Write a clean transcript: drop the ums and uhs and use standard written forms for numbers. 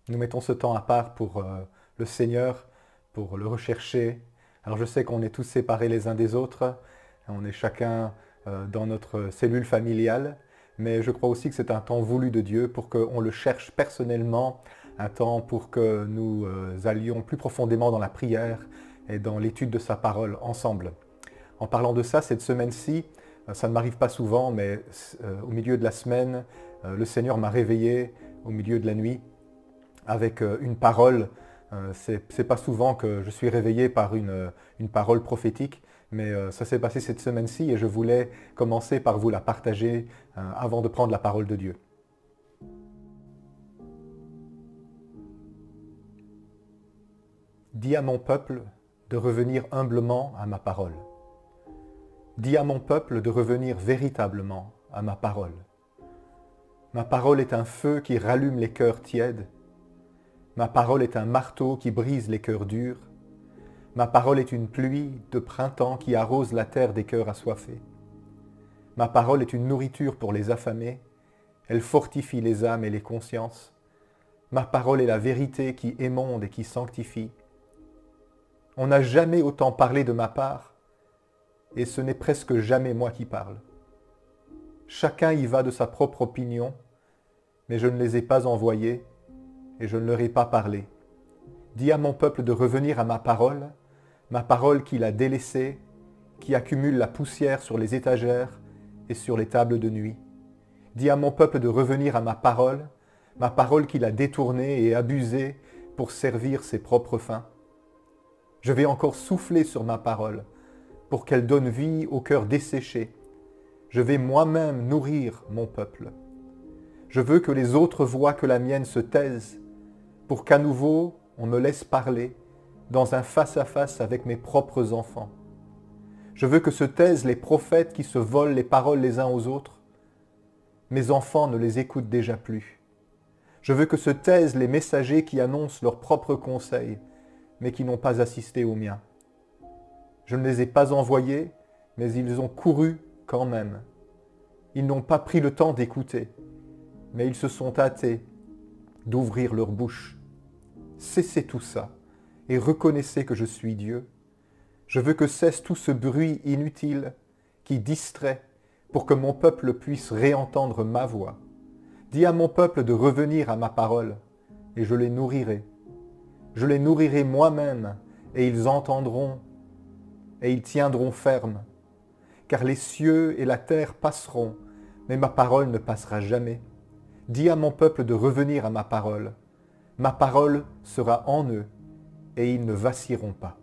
Nous mettons ce temps à part pour le Seigneur, pour le rechercher. Alors je sais qu'on est tous séparés les uns des autres, on est chacun dans notre cellule familiale, mais je crois aussi que c'est un temps voulu de Dieu pour qu'on le cherche personnellement, un temps pour que nous allions plus profondément dans la prière et dans l'étude de sa parole ensemble. En parlant de ça, cette semaine-ci, ça ne m'arrive pas souvent, mais au milieu de la semaine, le Seigneur m'a réveillé au milieu de la nuit avec une parole. C'est pas souvent que je suis réveillé par une parole prophétique, mais ça s'est passé cette semaine-ci et je voulais commencer par vous la partager avant de prendre la parole de Dieu. Dis à mon peuple de revenir humblement à ma parole. Dis à mon peuple de revenir véritablement à ma parole. Ma parole est un feu qui rallume les cœurs tièdes. Ma parole est un marteau qui brise les cœurs durs. Ma parole est une pluie de printemps qui arrose la terre des cœurs assoiffés. Ma parole est une nourriture pour les affamés. Elle fortifie les âmes et les consciences. Ma parole est la vérité qui émonde et qui sanctifie. On n'a jamais autant parlé de ma part, et ce n'est presque jamais moi qui parle. Chacun y va de sa propre opinion, mais je ne les ai pas envoyés, et je ne leur ai pas parlé. Dis à mon peuple de revenir à ma parole qu'il a délaissée, qui accumule la poussière sur les étagères et sur les tables de nuit. Dis à mon peuple de revenir à ma parole qu'il a détournée et abusée pour servir ses propres fins. Je vais encore souffler sur ma parole pour qu'elle donne vie au cœur desséché. Je vais moi-même nourrir mon peuple. Je veux que les autres voient que la mienne se taise pour qu'à nouveau on me laisse parler dans un face-à-face avec mes propres enfants. Je veux que se taisent les prophètes qui se volent les paroles les uns aux autres. Mes enfants ne les écoutent déjà plus. Je veux que se taisent les messagers qui annoncent leurs propres conseils, mais qui n'ont pas assisté aux miens. Je ne les ai pas envoyés, mais ils ont couru quand même. Ils n'ont pas pris le temps d'écouter, mais ils se sont hâtés d'ouvrir leur bouche. Cessez tout ça et reconnaissez que je suis Dieu. Je veux que cesse tout ce bruit inutile qui distrait pour que mon peuple puisse réentendre ma voix. Dis à mon peuple de revenir à ma parole et je les nourrirai. Je les nourrirai moi-même et ils entendront et ils tiendront ferme. Car les cieux et la terre passeront, mais ma parole ne passera jamais. Dis à mon peuple de revenir à ma parole. Ma parole sera en eux et ils ne vacilleront pas.